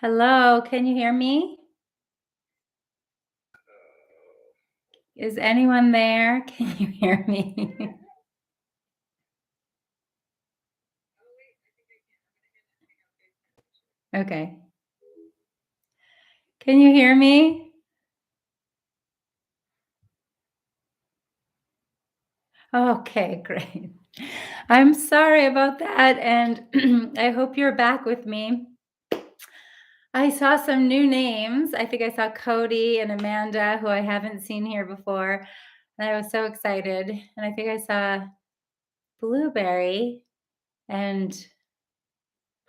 Hello, can you hear me? Is anyone there? Can you hear me? Okay. Can you hear me? Okay, great. I'm sorry about that, and I hope you're back with me. I saw some new names. I think I saw Cody and Amanda, who I haven't seen here before, and I was so excited. And I think I saw Blueberry and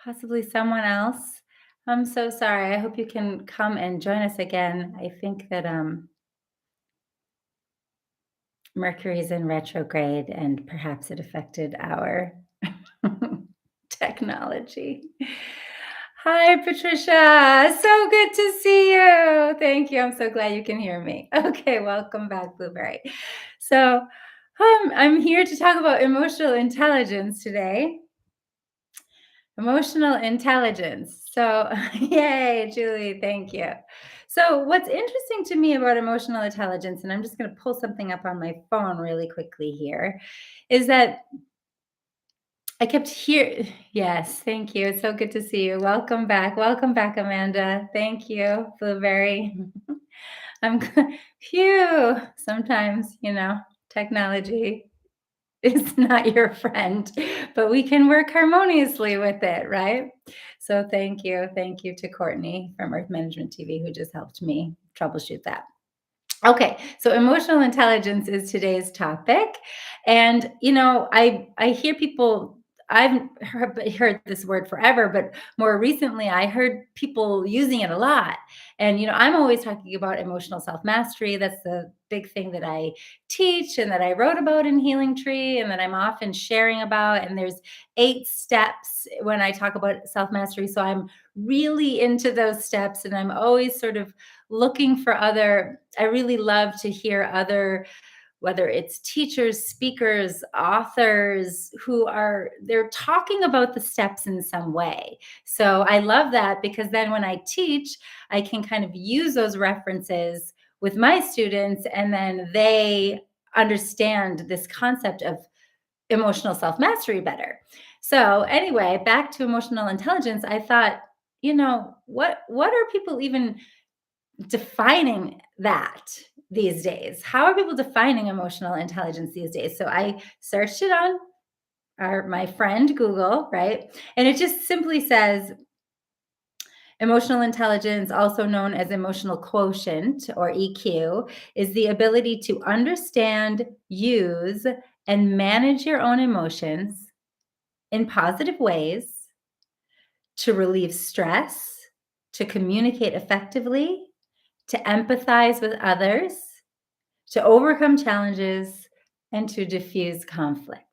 possibly someone else. I'm so sorry. I hope you can come and join us again. I think that Mercury's in retrograde and perhaps it affected our technology. Hi, Patricia. So good to see you. Thank you. I'm so glad you can hear me. Okay, welcome back, Blueberry. So, I'm here to talk about emotional intelligence today. Emotional intelligence. So, yay, Julie, thank you. So, what's interesting to me about emotional intelligence, and I'm just going to pull something up on my phone really quickly here, is that I kept hear. Yes, thank you. It's so good to see you. Welcome back. Welcome back, Amanda. Thank you, Blueberry. Phew. Sometimes, technology is not your friend, but we can work harmoniously with it, right? So thank you. Thank you to Courtney from Earth Management TV who just helped me troubleshoot that. Okay, so emotional intelligence is today's topic. And I hear people. I've heard this word forever, but more recently I heard people using it a lot. And I'm always talking about emotional self-mastery. That's the big thing that I teach and that I wrote about in Healing Tree and that I'm often sharing about. And there's 8 steps when I talk about self-mastery. So I'm really into those steps and I'm always sort of looking for other. I really love to hear other, whether it's teachers, speakers, authors who are they're talking about the steps in some way. So I love that because then when I teach, I can kind of use those references with my students and then they understand this concept of emotional self-mastery better. So anyway, back to emotional intelligence, I thought, what are people even defining that these days? How are people defining emotional intelligence these days? So I searched it on my friend Google, right? And it just simply says emotional intelligence, also known as emotional quotient or EQ, is the ability to understand, use, and manage your own emotions in positive ways, to relieve stress, to communicate effectively, to empathize with others, to overcome challenges, and to diffuse conflict.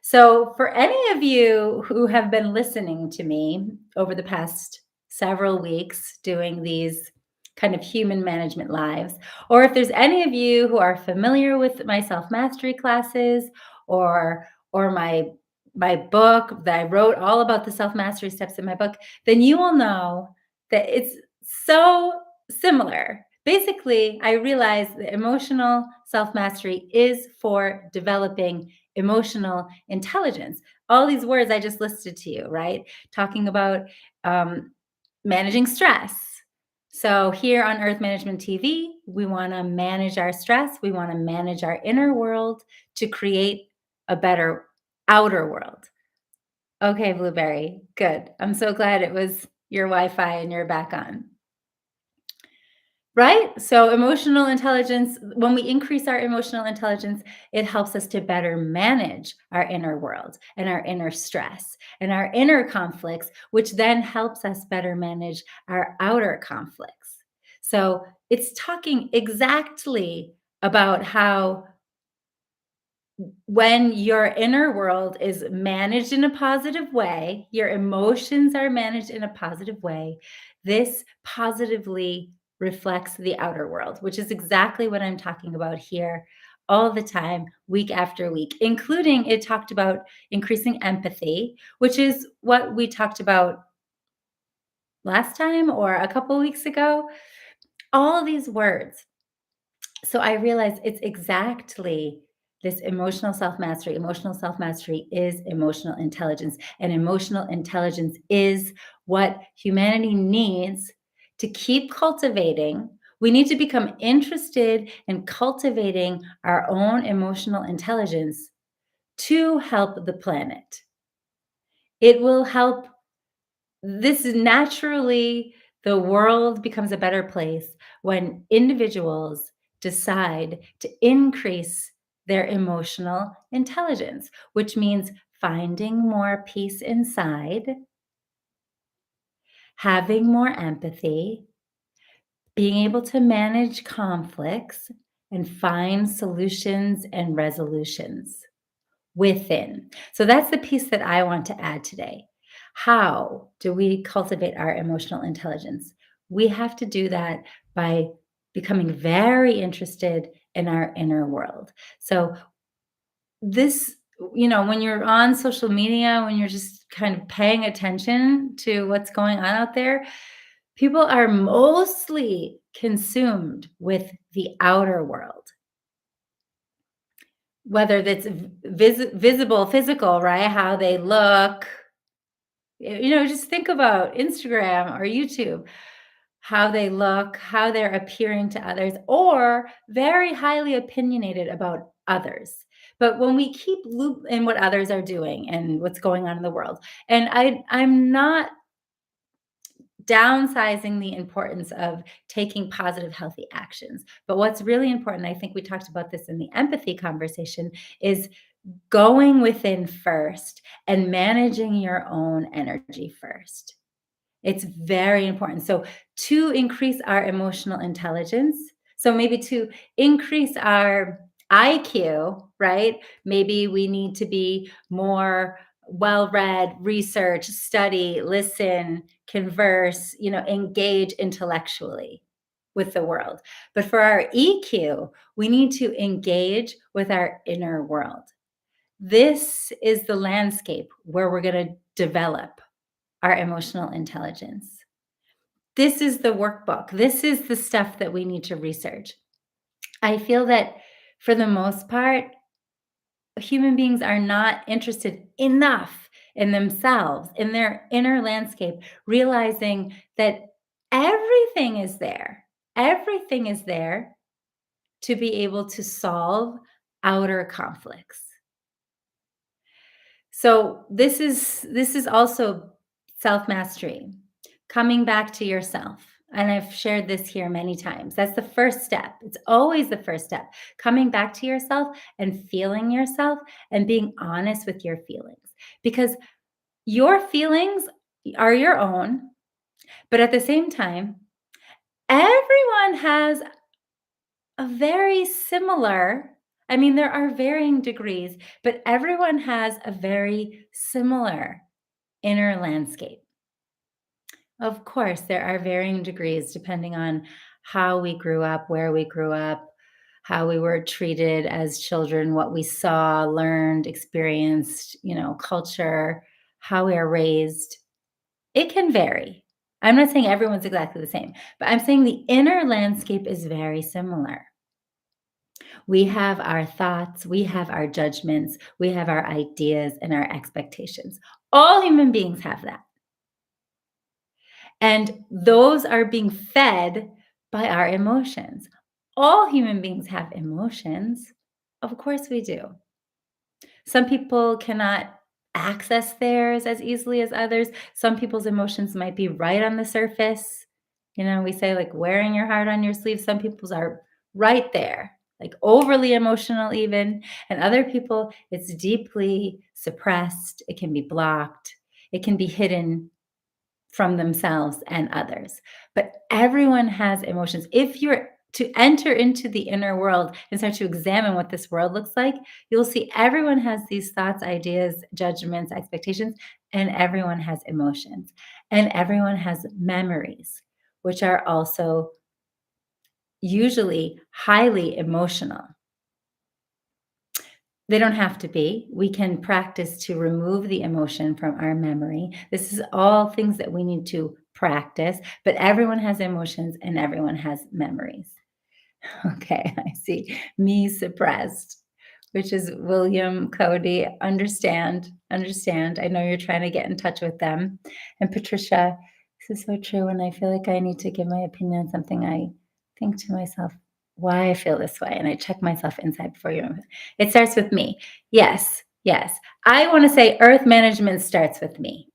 So, for any of you who have been listening to me over the past several weeks doing these kind of human management lives, or if there's any of you who are familiar with my self mastery classes or my book that I wrote all about the self mastery steps in my book, then you will know that it's so similar. Basically, I realized that emotional self mastery is for developing emotional intelligence. All these words I just listed to you, right? Talking about um, managing stress. So, here on Earth Management TV, we want to manage our stress. We want to manage our inner world to create a better outer world. Okay, Blueberry, good. I'm so glad it was your Wi Fi and you're back on. Right? So, emotional intelligence, when we increase our emotional intelligence, it helps us to better manage our inner world and our inner stress and our inner conflicts, which then helps us better manage our outer conflicts. So, it's talking exactly about how when your inner world is managed in a positive way, your emotions are managed in a positive way, this positively reflects the outer world, which is exactly what I'm talking about here all the time, week after week, including it talked about increasing empathy, which is what we talked about last time or a couple weeks ago. All these words. So I realized it's exactly this emotional self mastery. Emotional self mastery is emotional intelligence, and emotional intelligence is what humanity needs to keep cultivating. We need to become interested in cultivating our own emotional intelligence to help the planet. It will help. This is naturally, the world becomes a better place when individuals decide to increase their emotional intelligence, which means finding more peace inside, having more empathy, being able to manage conflicts, and find solutions and resolutions within. So that's the piece that I want to add today. How do we cultivate our emotional intelligence? We have to do that by becoming very interested in our inner world. So, this, when you're on social media, when you're just kind of paying attention to what's going on out there, people are mostly consumed with the outer world, whether that's visible, physical, right? How they look. Just think about Instagram or YouTube, how they look, how they're appearing to others, or very highly opinionated about others. But when we keep loop in what others are doing and what's going on in the world, and I'm not downsizing the importance of taking positive, healthy actions. But what's really important, I think we talked about this in the empathy conversation, is going within first and managing your own energy first. It's very important. So, to increase our emotional intelligence, so maybe to increase our IQ, right? Maybe we need to be more well read, research, study, listen, converse, engage intellectually with the world. But for our EQ, we need to engage with our inner world. This is the landscape where we're going to develop our emotional intelligence. This is the workbook. This is the stuff that we need to research. I feel that for the most part, human beings are not interested enough in themselves, in their inner landscape, realizing that everything is there. Everything is there to be able to solve outer conflicts. So this is also self-mastery, coming back to yourself. And I've shared this here many times. That's the first step. It's always the first step. Coming back to yourself and feeling yourself and being honest with your feelings. Because your feelings are your own, but at the same time, everyone has a very similar, I mean, there are varying degrees, but everyone has a very similar inner landscape. Of course, there are varying degrees depending on how we grew up, where we grew up, how we were treated as children, what we saw, learned, experienced, culture, how we are raised. It can vary. I'm not saying everyone's exactly the same, but I'm saying the inner landscape is very similar. We have our thoughts, we have our judgments, we have our ideas and our expectations. All human beings have that. And those are being fed by our emotions. All human beings have emotions. Of course, we do. Some people cannot access theirs as easily as others. Some people's emotions might be right on the surface. We say like wearing your heart on your sleeve. Some people's are right there, like overly emotional, even. And other people, it's deeply suppressed. It can be blocked, it can be hidden from themselves and others. But everyone has emotions. If you're to enter into the inner world and start to examine what this world looks like, you'll see everyone has these thoughts, ideas, judgments, expectations, and everyone has emotions. And everyone has memories, which are also usually highly emotional. They don't have to be. We can practice to remove the emotion from our memory. This is all things that we need to practice, but everyone has emotions and everyone has memories. Okay, I see. Me suppressed, which is William Cody. Understand, understand. I know you're trying to get in touch with them. And Patricia, this is so true. When I feel like I need to give my opinion on something, I think to myself, why I feel this way. And I check myself inside before you. It starts with me. Yes, yes. I want to say earth management starts with me.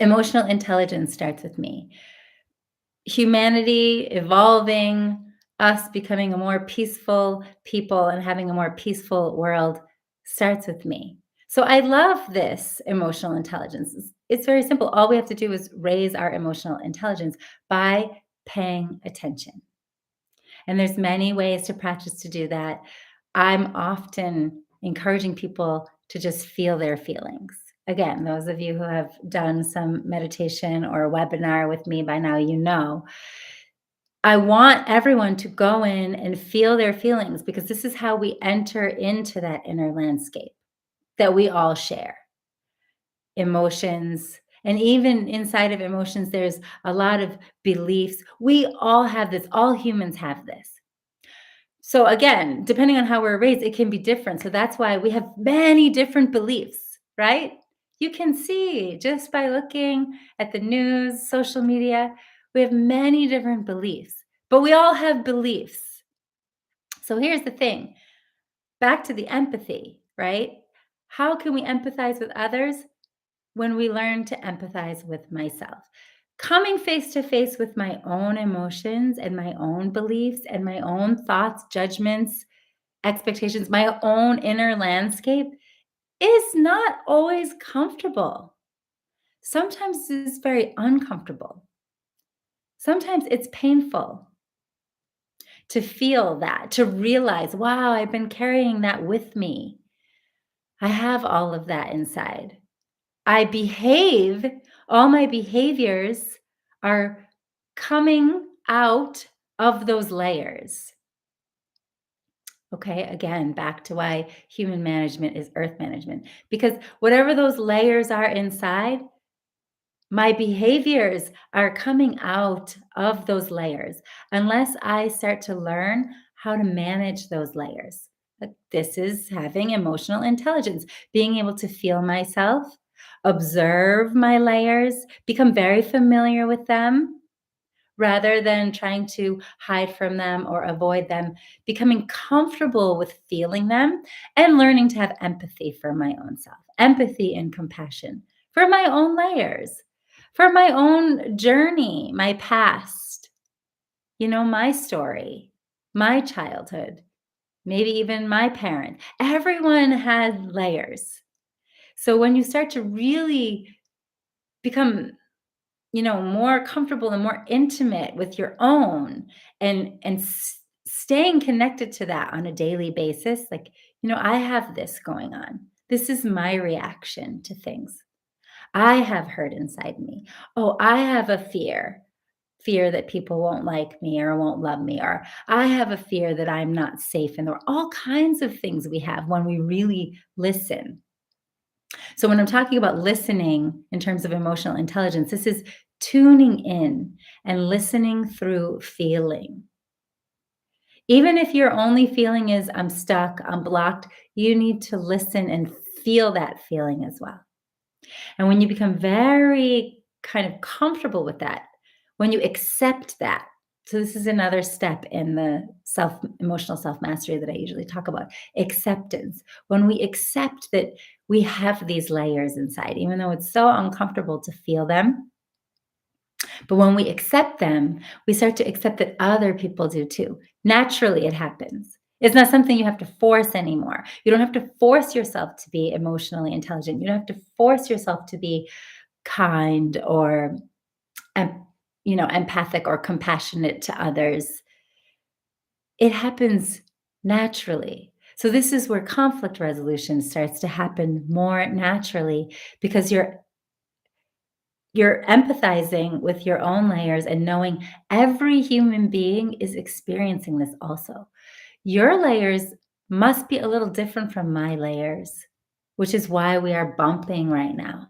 Emotional intelligence starts with me. Humanity evolving, us becoming a more peaceful people and having a more peaceful world starts with me. So I love this emotional intelligence. It's very simple. All we have to do is raise our emotional intelligence by paying attention. And there's many ways to practice to do that. I'm often encouraging people to just feel their feelings. Again, those of you who have done some meditation or a webinar with me by now, you know I want everyone to go in and feel their feelings because this is how we enter into that inner landscape that we all share. Emotions, and even inside of emotions, there's a lot of beliefs. We all have this, all humans have this. So again, depending on how we're raised, it can be different. So that's why we have many different beliefs, right? You can see just by looking at the news, social media, we have many different beliefs, but we all have beliefs. So here's the thing, back to the empathy, right? How can we empathize with others? When we learn to empathize with myself. Coming face to face with my own emotions and my own beliefs and my own thoughts, judgments, expectations, my own inner landscape is not always comfortable. Sometimes it's very uncomfortable. Sometimes it's painful to feel that, to realize, wow, I've been carrying that with me. I have all of that inside. I behave, all my behaviors are coming out of those layers. Okay, again, back to why human management is earth management. Because whatever those layers are inside, my behaviors are coming out of those layers unless I start to learn how to manage those layers. This is having emotional intelligence, being able to feel myself, observe my layers, become very familiar with them rather than trying to hide from them or avoid them, becoming comfortable with feeling them and learning to have empathy for my own self, empathy and compassion for my own layers, for my own journey, my past, my story, my childhood, maybe even my parent. Everyone had layers. So when you start to really become more comfortable and more intimate with your own and staying connected to that on a daily basis, like, I have this going on. This is my reaction to things. I have hurt inside me. Oh, I have a fear that people won't like me or won't love me, or I have a fear that I'm not safe. And there are all kinds of things we have when we really listen. So, when I'm talking about listening in terms of emotional intelligence, this is tuning in and listening through feeling. Even if your only feeling is I'm stuck, I'm blocked, you need to listen and feel that feeling as well. And when you become very kind of comfortable with that, when you accept that, so this is another step in the emotional self mastery that I usually talk about, acceptance. When we accept that we have these layers inside, even though it's so uncomfortable to feel them, but when we accept them, we start to accept that other people do too. Naturally, it happens. It's not something you have to force anymore. You don't have to force yourself to be emotionally intelligent. You don't have to force yourself to be kind or empathic or compassionate to others. It happens naturally. So this is where conflict resolution starts to happen more naturally because you're empathizing with your own layers and knowing every human being is experiencing this also. Your layers must be a little different from my layers, which is why we are bumping right now.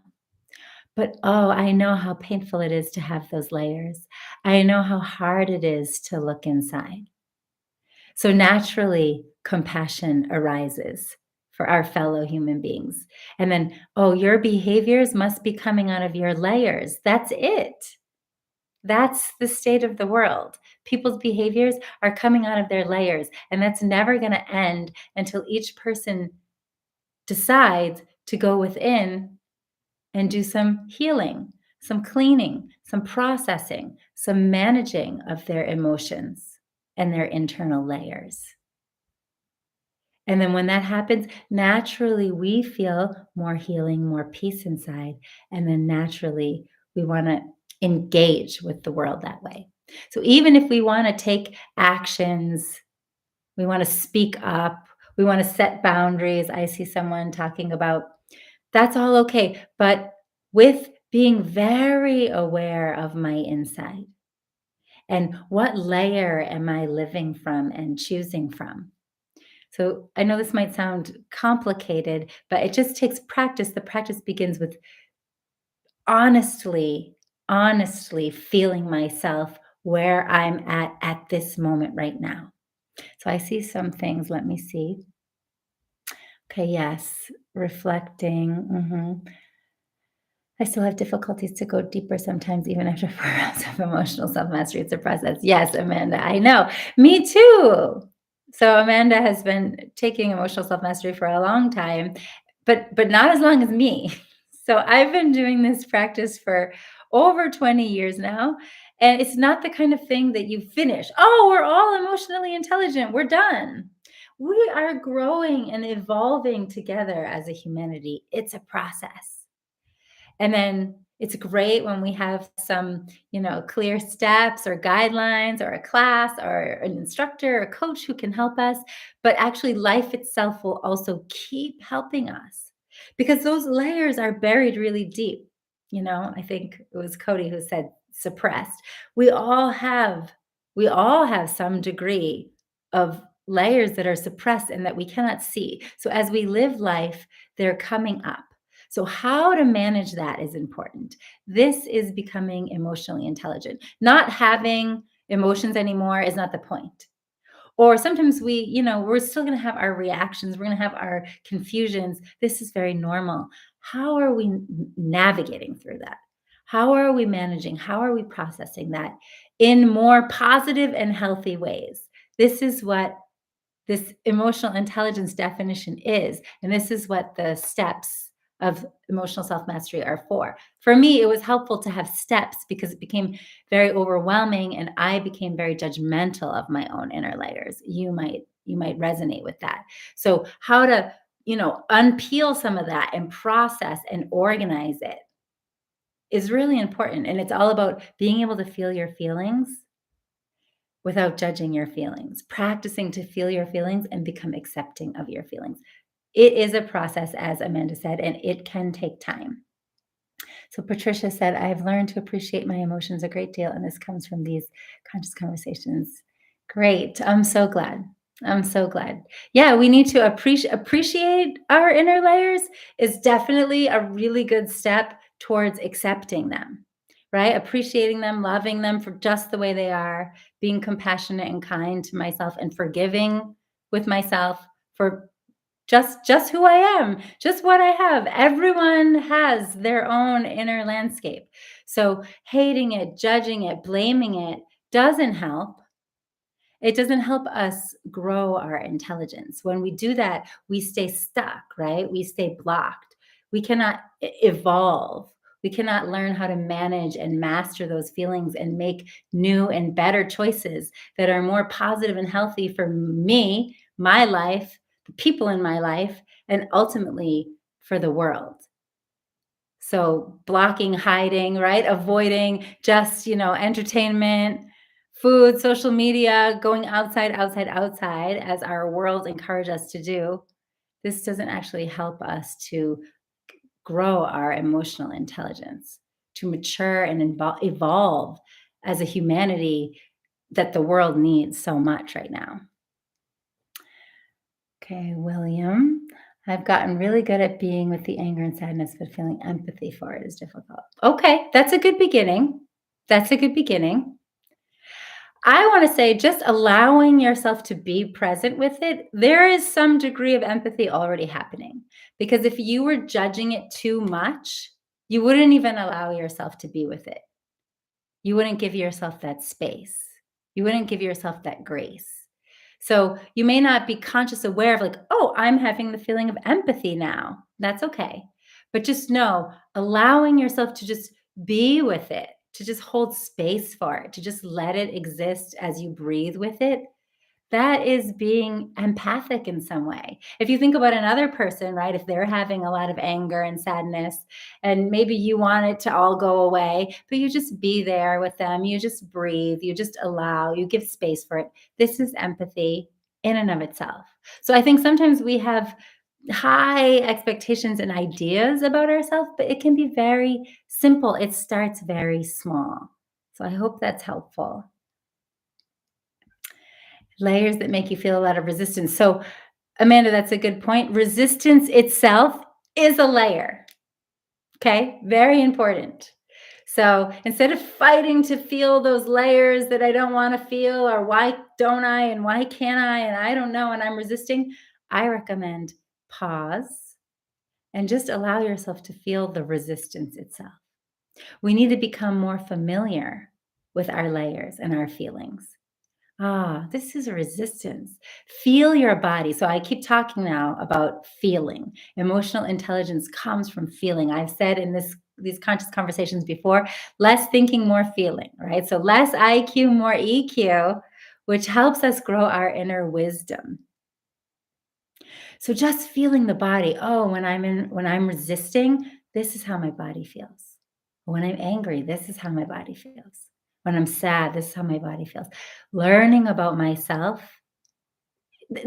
But, oh, I know how painful it is to have those layers. I know how hard it is to look inside. So naturally, compassion arises for our fellow human beings. And then, oh, your behaviors must be coming out of your layers. That's it. That's the state of the world. People's behaviors are coming out of their layers. And that's never going to end until each person decides to go within and do some healing, some cleaning, some processing, some managing of their emotions and their internal layers. And then when that happens, naturally we feel more healing, more peace inside. And then naturally we want to engage with the world that way. So even if we want to take actions, we want to speak up, we want to set boundaries. I see someone talking about that's all okay, but with being very aware of my inside and what layer am I living from and choosing from. So I know this might sound complicated, but it just takes practice. The practice begins with honestly, honestly feeling myself where I'm at this moment right now. So I see some things. Let me see. Okay, yes, reflecting. I still have difficulties to go deeper sometimes, even after 4 rounds of emotional self mastery. It's a process. Yes, Amanda, I know. Me too. So Amanda has been taking emotional self mastery for a long time, but not as long as me. So I've been doing this practice for over 20 years now. And it's not the kind of thing that you finish. Oh, we're all emotionally intelligent. We're done. We are growing and evolving together as a humanity. It's a process. And then it's great when we have some, clear steps or guidelines or a class or an instructor or a coach who can help us. But actually, life itself will also keep helping us because those layers are buried really deep. I think it was Cody who said suppressed. We all have, we all have some degree of layers that are suppressed and that we cannot see. So as we live life, they're coming up. So, how to manage that is important. This is becoming emotionally intelligent. Not having emotions anymore is not the point. Or sometimes we're still going to have our reactions, we're going to have our confusions. This is very normal. How are we navigating through that? How are we managing? How are we processing that in more positive and healthy ways? This is what this emotional intelligence definition is. And this is what the steps of emotional self mastery are for. For me, it was helpful to have steps because it became very overwhelming and I became very judgmental of my own inner layers. You might resonate with that. So how to, unpeel some of that and process and organize it is really important. And it's all about being able to feel your feelings without judging your feelings, practicing to feel your feelings and become accepting of your feelings. It is a process, as Amanda said, and it can take time. So Patricia said, I've learned to appreciate my emotions a great deal, and this comes from these conscious conversations. Great. I'm so glad. I'm so glad. Yeah, we need to appreciate our inner layers is definitely a really good step towards accepting them, right? Appreciating them, loving them for just the way they are, being compassionate and kind to myself and forgiving with myself for just who I am, just what I have. Everyone has their own inner landscape. So hating it, judging it, blaming it doesn't help. It doesn't help us grow our intelligence. When we do that, we stay stuck, right? We stay blocked. We cannot evolve. We cannot learn how to manage and master those feelings and make new and better choices that are more positive and healthy for me, my life, the people in my life, and ultimately for the world. So blocking, hiding, right? Avoiding just, entertainment, food, social media, going outside, outside, outside, as our world encourage us to do. This doesn't actually help us to grow our emotional intelligence, to mature and evolve as a humanity that the world needs so much right now. Okay, William. I've gotten really good at being with the anger and sadness, but feeling empathy for it is difficult. Okay, that's a good beginning. That's a good beginning. I want to say just allowing yourself to be present with it, there is some degree of empathy already happening. Because if you were judging it too much, you wouldn't even allow yourself to be with it. You wouldn't give yourself that space. You wouldn't give yourself that grace. So you may not be conscious aware of like, oh, I'm having the feeling of empathy now. That's okay. But just know, allowing yourself to just be with it, to just hold space for it, to just let it exist as you breathe with it, that is being empathic in some way. If you think about another person, right, if they're having a lot of anger and sadness, and maybe you want it to all go away, but you just be there with them, you just breathe, you just allow, you give space for it. This is empathy in and of itself. So I think sometimes we have high expectations and ideas about ourselves, but it can be very simple. It starts very small. So I hope that's helpful. Layers that make you feel a lot of resistance. So, Amanda, that's a good point. Resistance itself is a layer. Okay. Very important. So instead of fighting to feel those layers that I don't want to feel, or why don't I, and why can't I, and I don't know, and I'm resisting, I recommend pause and just allow yourself to feel the resistance itself. We need to become more familiar with our layers and our feelings. Ah, this is a resistance. Feel your body. So I keep talking now about feeling. Emotional intelligence comes from feeling. I've said in these conscious conversations before, less thinking, more feeling, right? So less IQ, more EQ, which helps us grow our inner wisdom. So just feeling the body. Oh, when I'm resisting, this is how my body feels. When I'm angry, this is how my body feels. When I'm sad, this is how my body feels. Learning about myself.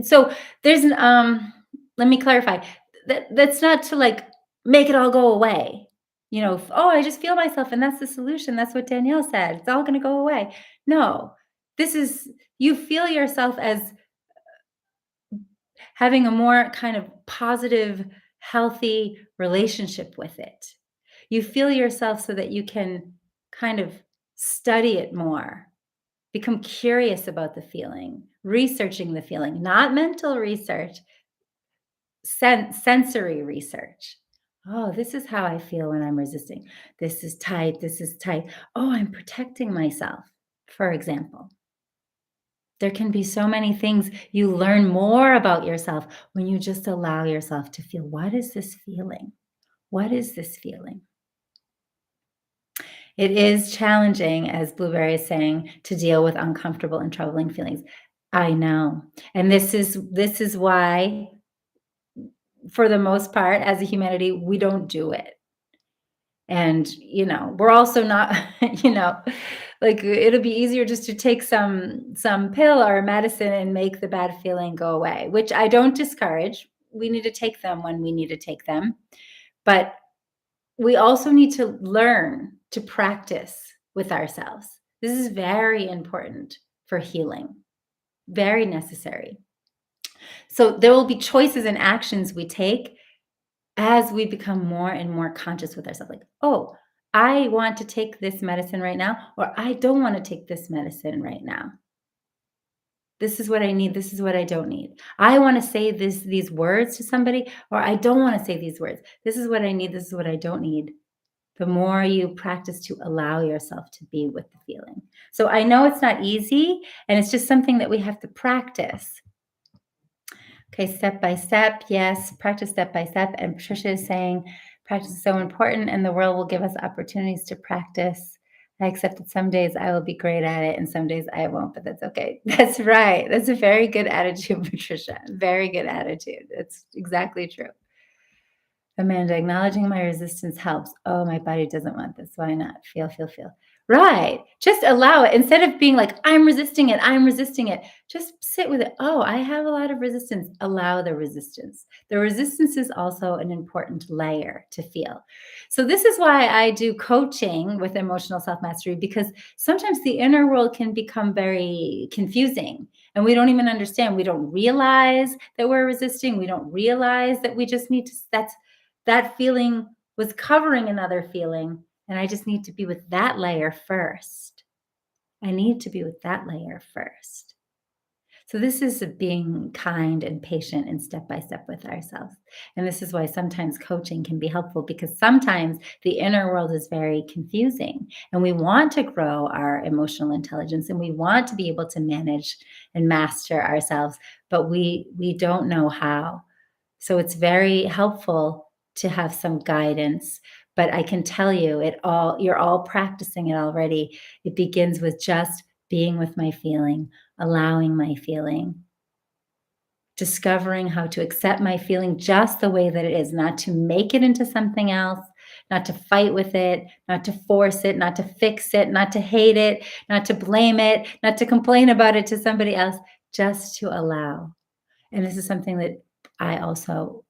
So there's an let me clarify. That's not to like make it all go away. Oh, I just feel myself and that's the solution. That's what Danielle said. It's all going to go away. No. This is you feel yourself as having a more kind of positive, healthy relationship with it. You feel yourself so that you can kind of study it more, become curious about the feeling, researching the feeling, not mental research, sensory research. Oh, this is how I feel when I'm resisting. This is tight. This is tight. Oh, I'm protecting myself, for example. There can be so many things you learn more about yourself when you just allow yourself to feel, what is this feeling? What is this feeling? It is challenging, as Blueberry is saying, to deal with uncomfortable and troubling feelings. I know. And this is why, for the most part, as a humanity, we don't do it. And, we're also not, like it'll be easier just to take some pill or medicine and make the bad feeling go away, which I don't discourage. We need to take them when we need to take them. But we also need to learn to practice with ourselves. This is very important for healing, very necessary. So there will be choices and actions we take as we become more and more conscious with ourselves, like, oh, I want to take this medicine right now, or I don't want to take this medicine right now. This is what I need. This is what I don't need. I want to say these words to somebody, or I don't want to say these words. This is what I need. This is what I don't need. The more you practice to allow yourself to be with the feeling. So I know it's not easy, and it's just something that we have to practice. Okay, step by step. Yes, practice step by step. And Patricia is saying practice is so important, and the world will give us opportunities to practice. I accept that some days I will be great at it and some days I won't, but that's okay. That's right. That's a very good attitude, Patricia. Very good attitude. That's exactly true. Amanda, acknowledging my resistance helps. Oh, my body doesn't want this. Why not? Feel, feel, feel. Right. Just allow it. Instead of being like, I'm resisting it. Just sit with it. Oh, I have a lot of resistance. Allow the resistance. The resistance is also an important layer to feel. So, this is why I do coaching with emotional self mastery, because sometimes the inner world can become very confusing and we don't even understand. We don't realize that we're resisting. We don't realize that we just need to, that feeling was covering another feeling, and I just need to be with that layer first. I need to be with that layer first. So, this is being kind and patient and step by step with ourselves. And this is why sometimes coaching can be helpful, because sometimes the inner world is very confusing and we want to grow our emotional intelligence and we want to be able to manage and master ourselves, but we don't know how. So it's very helpful to have some guidance, but I can tell you you're all practicing it already. It begins with just being with my feeling, allowing my feeling, discovering how to accept my feeling just the way that it is, not to make it into something else, not to fight with it, not to force it, not to fix it, not to hate it, not to blame it, not to complain about it to somebody else, just to allow. And this is something that I also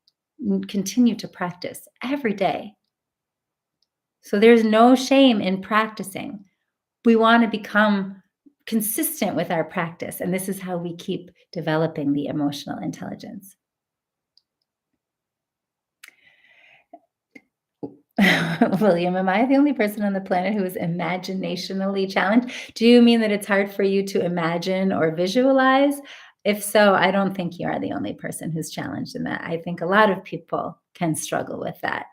continue to practice every day. So there's no shame in practicing. We want to become consistent with our practice. And this is how we keep developing the emotional intelligence. William, am I the only person on the planet who is imaginationally challenged? Do you mean that it's hard for you to imagine or visualize? If so, I don't think you are the only person who's challenged in that. I think a lot of people can struggle with that.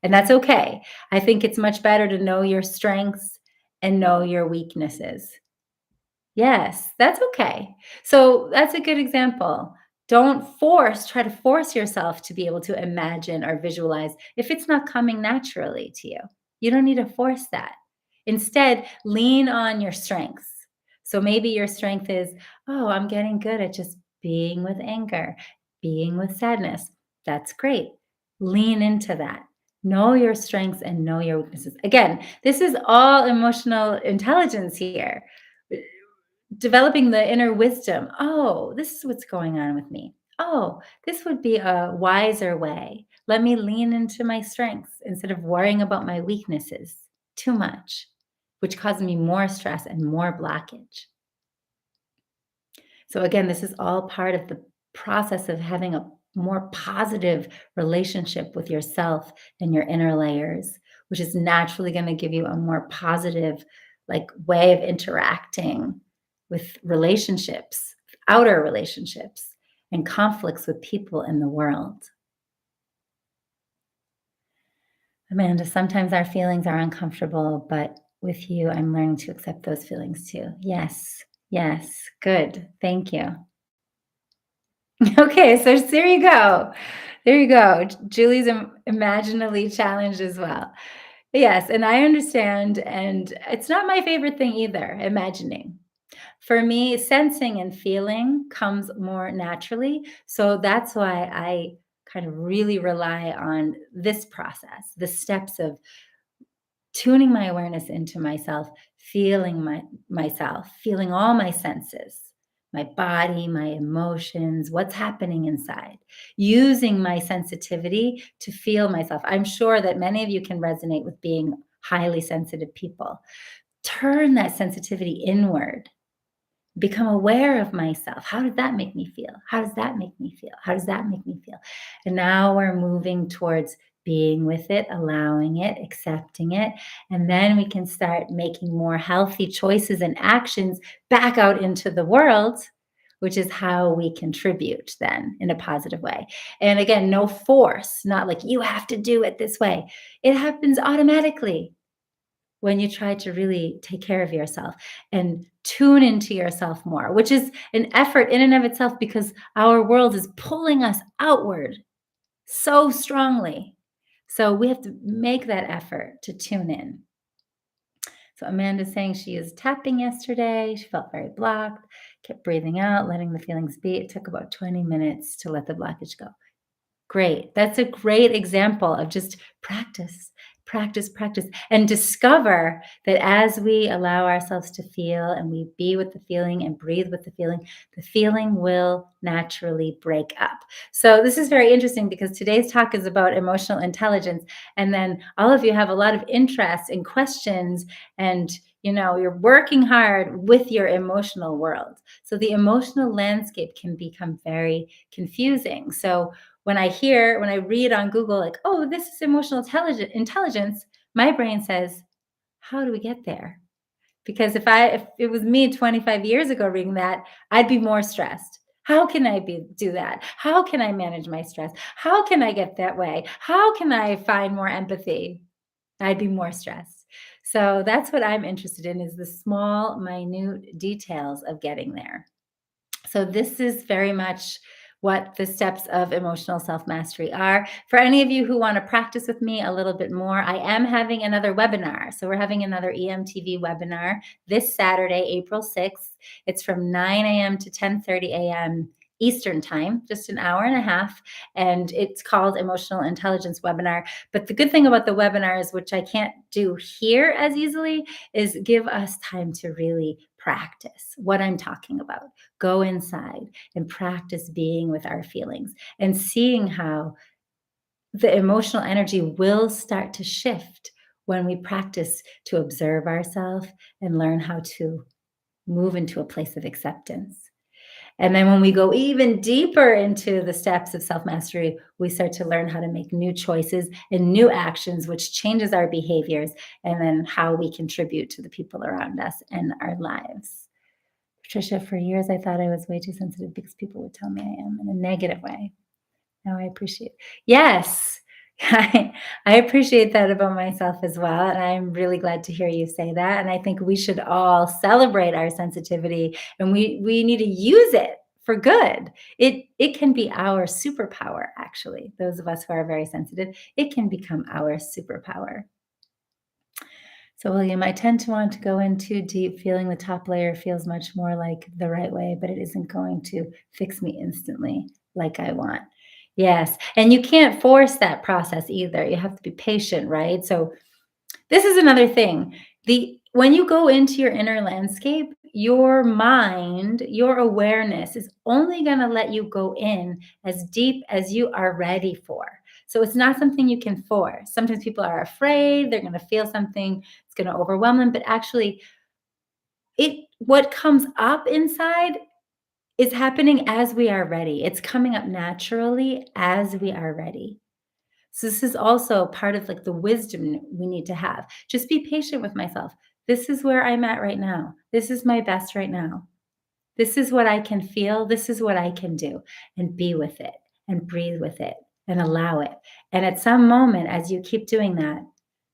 And that's okay. I think it's much better to know your strengths and know your weaknesses. Yes, that's okay. So that's a good example. Don't try to force yourself to be able to imagine or visualize if it's not coming naturally to you. You don't need to force that. Instead, lean on your strengths. So maybe your strength is, oh, I'm getting good at just being with anger, being with sadness. That's great. Lean into that. Know your strengths and know your weaknesses. Again, this is all emotional intelligence here, developing the inner wisdom. Oh, this is what's going on with me. Oh, this would be a wiser way. Let me lean into my strengths instead of worrying about my weaknesses too much, which causes me more stress and more blockage. So, again, this is all part of the process of having a more positive relationship with yourself and your inner layers, which is naturally going to give you a more positive, like, way of interacting with relationships, outer relationships, and conflicts with people in the world. Amanda, sometimes our feelings are uncomfortable, but with you, I'm learning to accept those feelings too. Yes, yes, good. Thank you. Okay, so there you go. There you go. Julie's imaginally challenged as well. Yes, and I understand, and it's not my favorite thing either, imagining. For me, sensing and feeling comes more naturally, so that's why I kind of really rely on this process, the steps of tuning my awareness into myself, feeling myself, feeling all my senses, my body, my emotions, what's happening inside, using my sensitivity to feel myself. I'm sure that many of you can resonate with being highly sensitive people. Turn that sensitivity inward, become aware of myself. How did that make me feel? How does that make me feel? How does that make me feel? And now we're moving towards being with it, allowing it, accepting it. And then we can start making more healthy choices and actions back out into the world, which is how we contribute then in a positive way. And again, no force, not like you have to do it this way. It happens automatically when you try to really take care of yourself and tune into yourself more, which is an effort in and of itself, because our world is pulling us outward so strongly. So we have to make that effort to tune in. So Amanda's saying she is tapping yesterday. She felt very blocked, kept breathing out, letting the feelings be. It took about 20 minutes to let the blockage go. Great. That's a great example of just practice, practice, practice, and discover that as we allow ourselves to feel and we be with the feeling and breathe with the feeling will naturally break up. So, this is very interesting because today's talk is about emotional intelligence. And then all of you have a lot of interest and questions, and you're working hard with your emotional world. So, the emotional landscape can become very confusing. So, when I read on Google, like, oh, this is emotional intelligence, my brain says, how do we get there? Because if it was me 25 years ago reading that, I'd be more stressed. How can I do that? How can I manage my stress? How can I get that way? How can I find more empathy? I'd be more stressed. So that's what I'm interested in, is the small, minute details of getting there. So, this is very much what the steps of emotional self mastery are. For any of you who want to practice with me a little bit more, I am having another webinar. So, we're having another EMTV webinar this Saturday, April 6th. It's from 9 a.m. to 10:30 a.m. Eastern time, just an hour and a half. And it's called Emotional Intelligence Webinar. But the good thing about the webinars, which I can't do here as easily, is give us time to really practice what I'm talking about. Go inside and practice being with our feelings and seeing how the emotional energy will start to shift when we practice to observe ourselves and learn how to move into a place of acceptance. And then when we go even deeper into the steps of self mastery, we start to learn how to make new choices and new actions, which changes our behaviors and then how we contribute to the people around us and our lives. Patricia, for years I thought I was way too sensitive because people would tell me I am in a negative way. Now I appreciate. Yes. I appreciate that about myself as well. And I'm really glad to hear you say that. And I think we should all celebrate our sensitivity, and we need to use it for good. It can be our superpower, actually. Those of us who are very sensitive, it can become our superpower. So, William, I tend to want to go in too deep, feeling the top layer feels much more like the right way, but it isn't going to fix me instantly like I want. Yes. And you can't force that process either. You have to be patient, right? So, this is another thing. The When you go into your inner landscape, your mind, your awareness is only going to let you go in as deep as you are ready for. So it's not something you can force. Sometimes people are afraid, they're going to feel something, it's going to overwhelm them, but actually it what comes up inside is happening as we are ready. It's coming up naturally as we are ready. So this is also part of like the wisdom we need to have. Just be patient with myself. This is where I'm at right now. This is my best right now. This is what I can feel. This is what I can do, and be with it and breathe with it and allow it. And at some moment, as you keep doing that,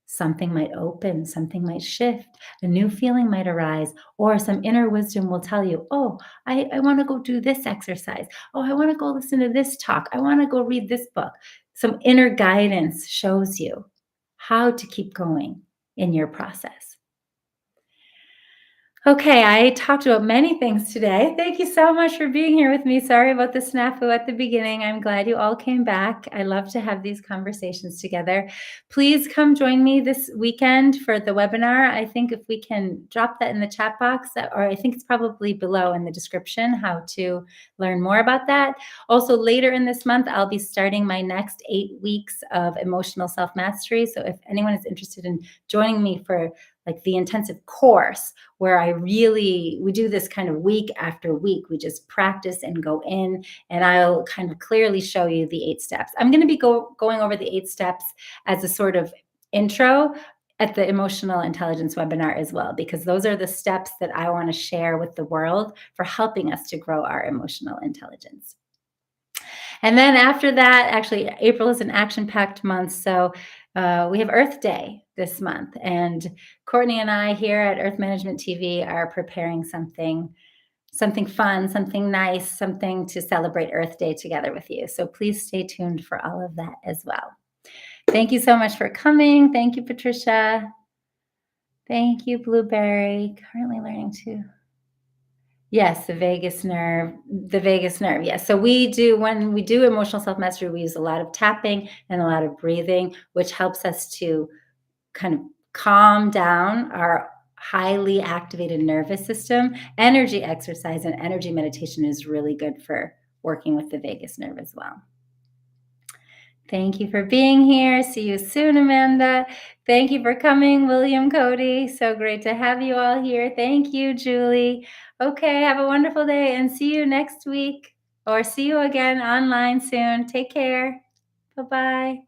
something might open, something might shift, a new feeling might arise, or some inner wisdom will tell you, oh, I want to go do this exercise. Oh, I want to go listen to this talk. I want to go read this book. Some inner guidance shows you how to keep going in your process. Okay, I talked about many things today. Thank you so much for being here with me. Sorry about the snafu at the beginning. I'm glad you all came back. I love to have these conversations together. Please come join me this weekend for the webinar. I think if we can drop that in the chat box, or I think it's probably below in the description, how to learn more about that. Also, later in this month, I'll be starting my next 8 weeks of emotional self-mastery. So if anyone is interested in joining me for like the intensive course, where we do this kind of week after week. We just practice and go in, and I'll kind of clearly show you the 8 steps. I'm going to be going over the 8 steps as a sort of intro at the emotional intelligence webinar as well, because those are the steps that I want to share with the world for helping us to grow our emotional intelligence. And then after that, actually, April is an action-packed month. So we have Earth Day this month. And Courtney and I here at Earth Management TV are preparing something fun, something nice, something to celebrate Earth Day together with you. So please stay tuned for all of that as well. Thank you so much for coming. Thank you, Patricia. Thank you, Blueberry. Currently learning to. Yes, the vagus nerve. The vagus nerve. Yes. So when we do emotional self mastery, we use a lot of tapping and a lot of breathing, which helps us to kind of calm down our highly activated nervous system, energy exercise and energy meditation is really good for working with the vagus nerve as well. Thank you for being here. See you soon, Amanda. Thank you for coming, William Cody. So great to have you all here. Thank you, Julie. Okay, have a wonderful day and see you next week or see you again online soon. Take care. Bye bye.